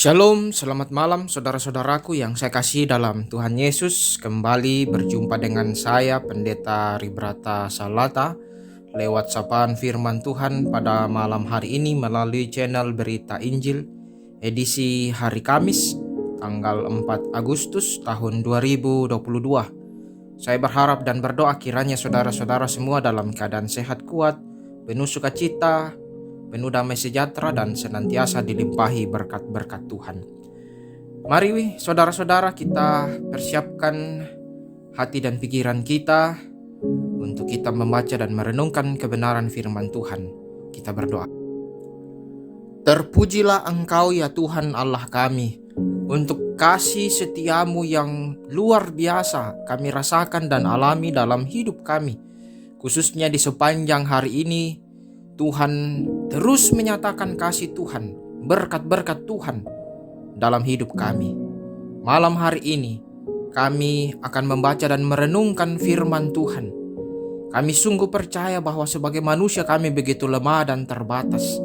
Shalom, selamat malam saudara-saudaraku yang saya kasih dalam Tuhan Yesus. Kembali berjumpa dengan saya Pendeta Ribrata Salata lewat sapaan firman Tuhan pada malam hari ini melalui channel Berita Injil edisi hari Kamis tanggal 4 Agustus tahun 2022. Saya berharap dan berdoa kiranya saudara-saudara semua dalam keadaan sehat kuat, penuh sukacita, penuh damai sejahtera, dan senantiasa dilimpahi berkat-berkat Tuhan. Mari saudara-saudara kita persiapkan hati dan pikiran kita untuk kita membaca dan merenungkan kebenaran firman Tuhan. Kita berdoa. Terpujilah Engkau ya Tuhan Allah kami, untuk kasih setiamu yang luar biasa kami rasakan dan alami dalam hidup kami. Khususnya di sepanjang hari ini, Tuhan terus menyatakan kasih Tuhan, berkat-berkat Tuhan dalam hidup kami. Malam hari ini kami akan membaca dan merenungkan firman Tuhan. Kami sungguh percaya bahwa sebagai manusia kami begitu lemah dan terbatas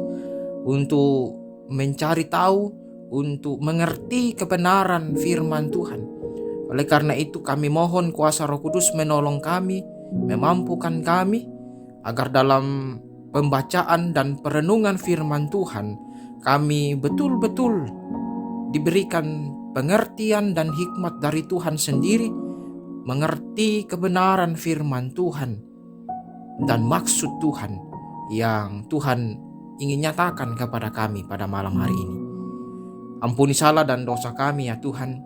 untuk mencari tahu, untuk mengerti kebenaran firman Tuhan. Oleh karena itu kami mohon kuasa Roh Kudus menolong kami, memampukan kami agar dalam pembacaan dan perenungan firman Tuhan kami betul-betul diberikan pengertian dan hikmat dari Tuhan sendiri, mengerti kebenaran firman Tuhan dan maksud Tuhan yang Tuhan ingin nyatakan kepada kami pada malam hari ini. Ampuni salah dan dosa kami ya Tuhan.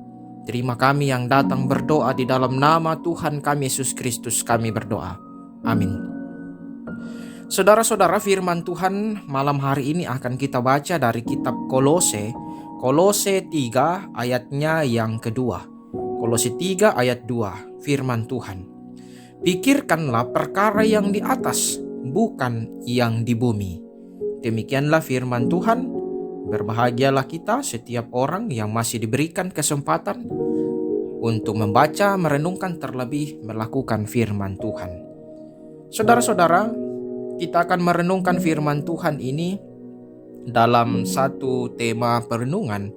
Terima kami yang datang berdoa di dalam nama Tuhan kami Yesus Kristus kami berdoa. Amin. Saudara-saudara, firman Tuhan malam hari ini akan kita baca dari kitab Kolose 3 ayatnya yang kedua. Kolose 3 ayat 2, firman Tuhan. Pikirkanlah perkara yang di atas, bukan yang di bumi. Demikianlah firman Tuhan. Berbahagialah kita setiap orang yang masih diberikan kesempatan untuk membaca, merenungkan, terlebih melakukan firman Tuhan. Saudara-saudara, kita akan merenungkan firman Tuhan ini dalam satu tema perenungan,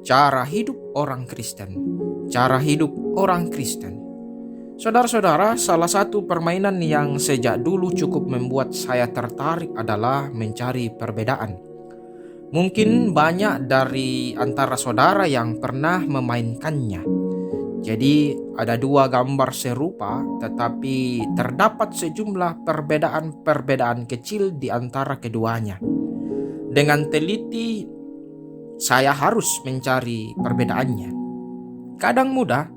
cara hidup orang Kristen. Cara hidup orang Kristen. Saudara-saudara, salah satu permainan yang sejak dulu cukup membuat saya tertarik adalah mencari perbedaan. Mungkin banyak dari antara saudara yang pernah memainkannya. Jadi ada dua gambar serupa tetapi terdapat sejumlah perbedaan kecil di antara keduanya. Dengan teliti saya harus mencari perbedaannya. Kadang mudah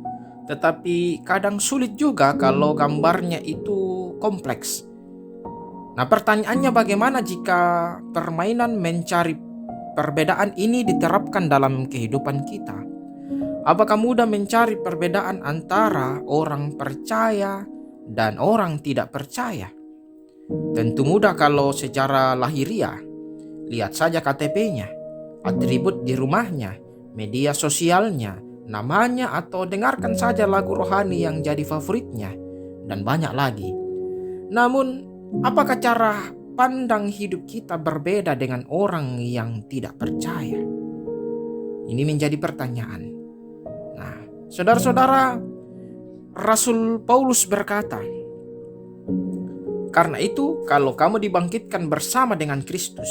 tetapi kadang sulit juga kalau gambarnya itu kompleks. Nah, pertanyaannya bagaimana jika permainan mencari perbedaan ini diterapkan dalam kehidupan kita? Apakah mudah mencari perbedaan antara orang percaya dan orang tidak percaya? Tentu mudah kalau secara lahiriah. Lihat saja KTP-nya, atribut di rumahnya, media sosialnya, namanya, atau dengarkan saja lagu rohani yang jadi favoritnya, dan banyak lagi. Namun, apakah cara pandang hidup kita berbeda dengan orang yang tidak percaya? Ini menjadi pertanyaan. Saudara-saudara, Rasul Paulus berkata, karena itu kalau kamu dibangkitkan bersama dengan Kristus.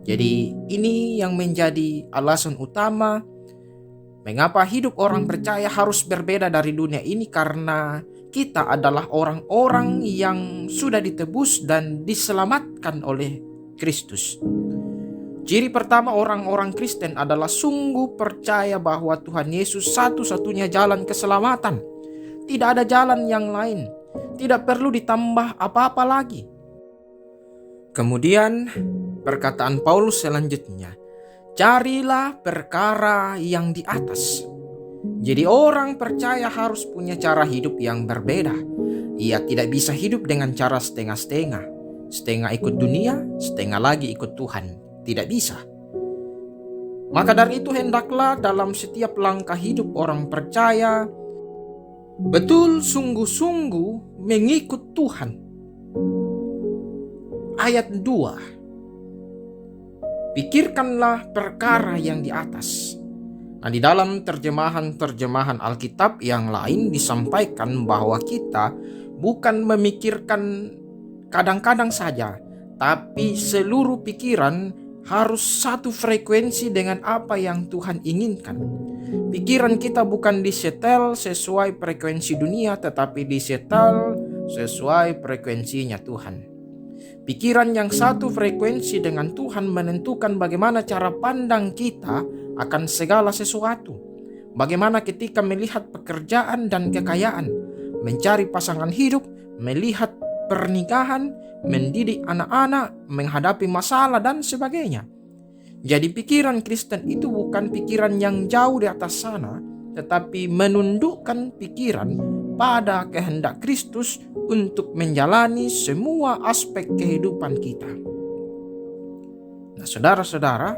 Jadi ini yang menjadi alasan utama mengapa hidup orang percaya harus berbeda dari dunia ini, karena kita adalah orang-orang yang sudah ditebus dan diselamatkan oleh Kristus. Ciri pertama orang-orang Kristen adalah sungguh percaya bahwa Tuhan Yesus satu-satunya jalan keselamatan. Tidak ada jalan yang lain. Tidak perlu ditambah apa-apa lagi. Kemudian perkataan Paulus selanjutnya, carilah perkara yang di atas. Jadi orang percaya harus punya cara hidup yang berbeda. Ia tidak bisa hidup dengan cara setengah-setengah. Setengah ikut dunia, setengah lagi ikut Tuhan. Tidak bisa. Maka dari itu hendaklah dalam setiap langkah hidup orang percaya betul sungguh-sungguh mengikut Tuhan. Ayat 2, pikirkanlah perkara yang di atas. Nah, di dalam terjemahan Alkitab yang lain disampaikan bahwa kita bukan memikirkan kadang-kadang saja, tapi seluruh pikiran harus satu frekuensi dengan apa yang Tuhan inginkan. Pikiran kita bukan disetel sesuai frekuensi dunia, tetapi disetel sesuai frekuensinya Tuhan. Pikiran yang satu frekuensi dengan Tuhan menentukan bagaimana cara pandang kita akan segala sesuatu. Bagaimana ketika melihat pekerjaan dan kekayaan, mencari pasangan hidup, melihat pernikahan, mendidik anak-anak, menghadapi masalah dan sebagainya. Jadi pikiran Kristen itu bukan pikiran yang jauh di atas sana, tetapi menundukkan pikiran pada kehendak Kristus untuk menjalani semua aspek kehidupan kita. Nah, saudara-saudara,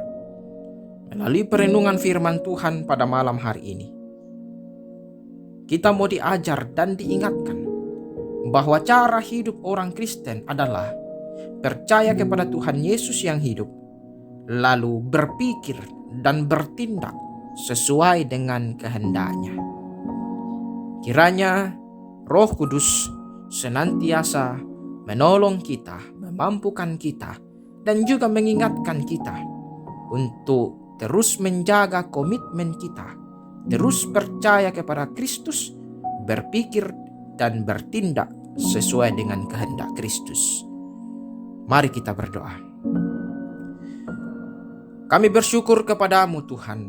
melalui perenungan firman Tuhan pada malam hari ini, kita mau diajar dan diingatkan bahwa cara hidup orang Kristen adalah percaya kepada Tuhan Yesus yang hidup, lalu berpikir dan bertindak sesuai dengan kehendak-Nya. Kiranya Roh Kudus senantiasa menolong kita, memampukan kita, dan juga mengingatkan kita untuk terus menjaga komitmen kita, terus percaya kepada Kristus, berpikir dan bertindak sesuai dengan kehendak Kristus. Mari kita berdoa. Kami bersyukur kepadamu Tuhan,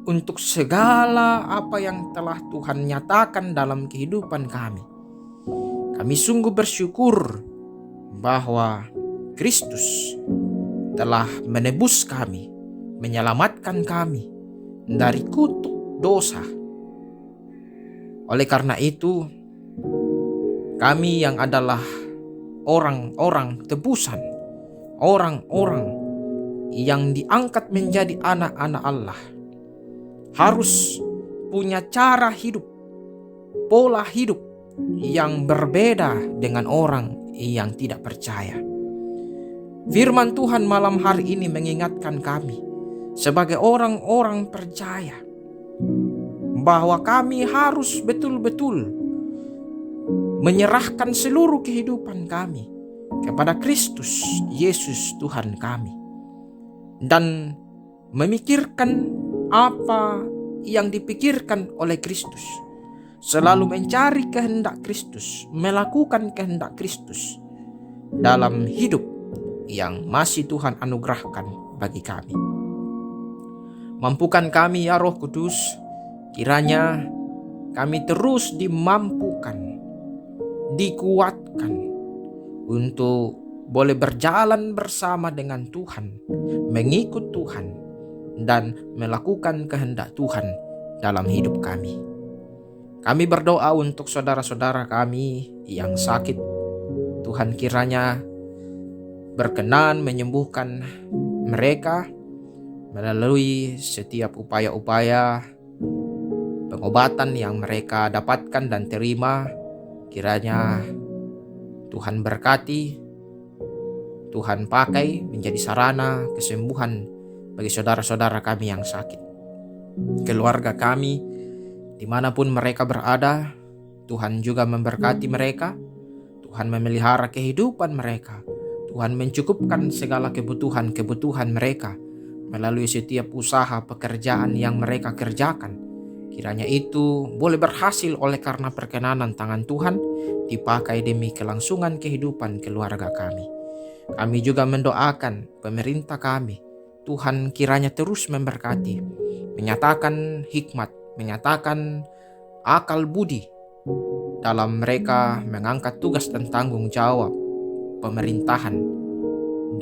untuk segala apa yang telah Tuhan nyatakan dalam kehidupan kami. Kami sungguh bersyukur bahwa Kristus telah menebus kami, menyelamatkan kami dari kutuk dosa. Oleh karena itu, kami yang adalah orang-orang tebusan, orang-orang yang diangkat menjadi anak-anak Allah, harus punya cara hidup, pola hidup yang berbeda dengan orang yang tidak percaya. Firman Tuhan malam hari ini mengingatkan kami sebagai orang-orang percaya bahwa kami harus betul-betul menyerahkan seluruh kehidupan kami kepada Kristus Yesus Tuhan kami, dan memikirkan apa yang dipikirkan oleh Kristus, selalu mencari kehendak Kristus, melakukan kehendak Kristus dalam hidup yang masih Tuhan anugerahkan bagi kami. Mampukan kami ya Roh Kudus, kiranya kami terus dimampukan, dikuatkan untuk boleh berjalan bersama dengan Tuhan, mengikut Tuhan, dan melakukan kehendak Tuhan dalam hidup kami. Kami berdoa untuk saudara-saudara kami yang sakit. Tuhan kiranya berkenan menyembuhkan mereka melalui setiap upaya-upaya pengobatan yang mereka dapatkan dan terima. Kiranya Tuhan berkati, Tuhan pakai menjadi sarana kesembuhan bagi saudara-saudara kami yang sakit. Keluarga kami dimanapun mereka berada, Tuhan juga memberkati mereka. Tuhan memelihara kehidupan mereka. Tuhan mencukupkan segala kebutuhan mereka melalui setiap usaha pekerjaan yang mereka kerjakan. Kiranya itu boleh berhasil oleh karena perkenanan tangan Tuhan, dipakai demi kelangsungan kehidupan keluarga kami. Kami juga mendoakan pemerintah kami. Tuhan kiranya terus memberkati, menyatakan hikmat, menyatakan akal budi dalam mereka mengangkat tugas dan tanggung jawab pemerintahan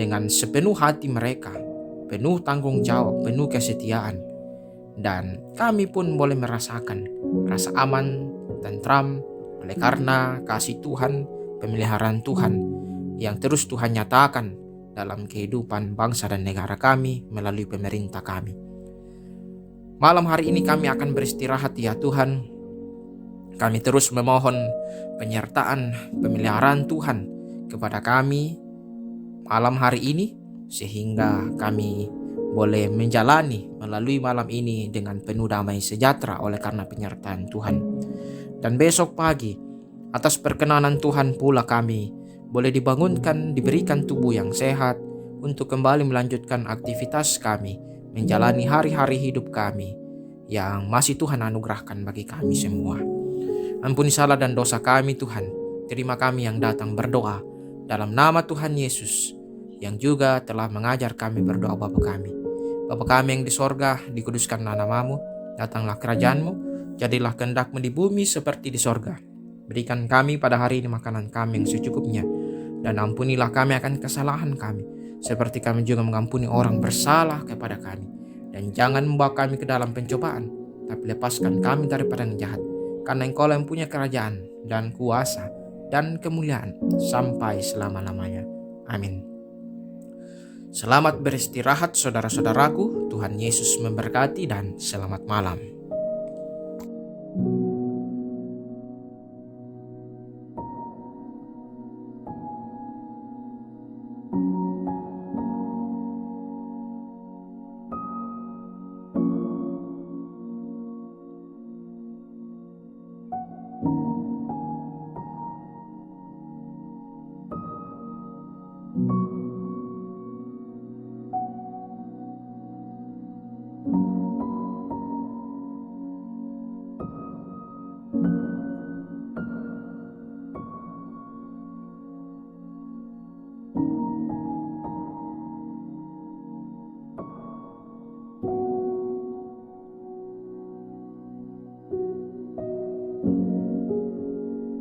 dengan sepenuh hati mereka, penuh tanggung jawab, penuh kesetiaan. Dan kami pun boleh merasakan rasa aman, tentram oleh karena kasih Tuhan, pemeliharaan Tuhan yang terus Tuhan nyatakan dalam kehidupan bangsa dan negara kami melalui pemerintah kami. Malam hari ini kami akan beristirahat ya Tuhan. Kami terus memohon penyertaan pemeliharaan Tuhan kepada kami malam hari ini, sehingga kami boleh menjalani melalui malam ini dengan penuh damai sejahtera oleh karena penyertaan Tuhan. Dan besok pagi, atas perkenanan Tuhan pula kami boleh dibangunkan, diberikan tubuh yang sehat untuk kembali melanjutkan aktivitas kami, menjalani hari-hari hidup kami yang masih Tuhan anugerahkan bagi kami semua. Ampuni salah dan dosa kami Tuhan. Terima kami yang datang berdoa dalam nama Tuhan Yesus, yang juga telah mengajar kami berdoa Bapa kami. Bapa kami yang di sorga, dikuduskanlah namamu, datanglah kerajaanmu, jadilah kehendakmu di bumi seperti di sorga. Berikan kami pada hari ini makanan kami yang secukupnya, dan ampunilah kami akan kesalahan kami, seperti kami juga mengampuni orang bersalah kepada kami. Dan jangan membawa kami ke dalam pencobaan, tapi lepaskan kami daripada yang jahat. Karena Engkau yang punya kerajaan dan kuasa dan kemuliaan sampai selama-lamanya. Amin. Selamat beristirahat saudara-saudaraku. Tuhan Yesus memberkati dan selamat malam.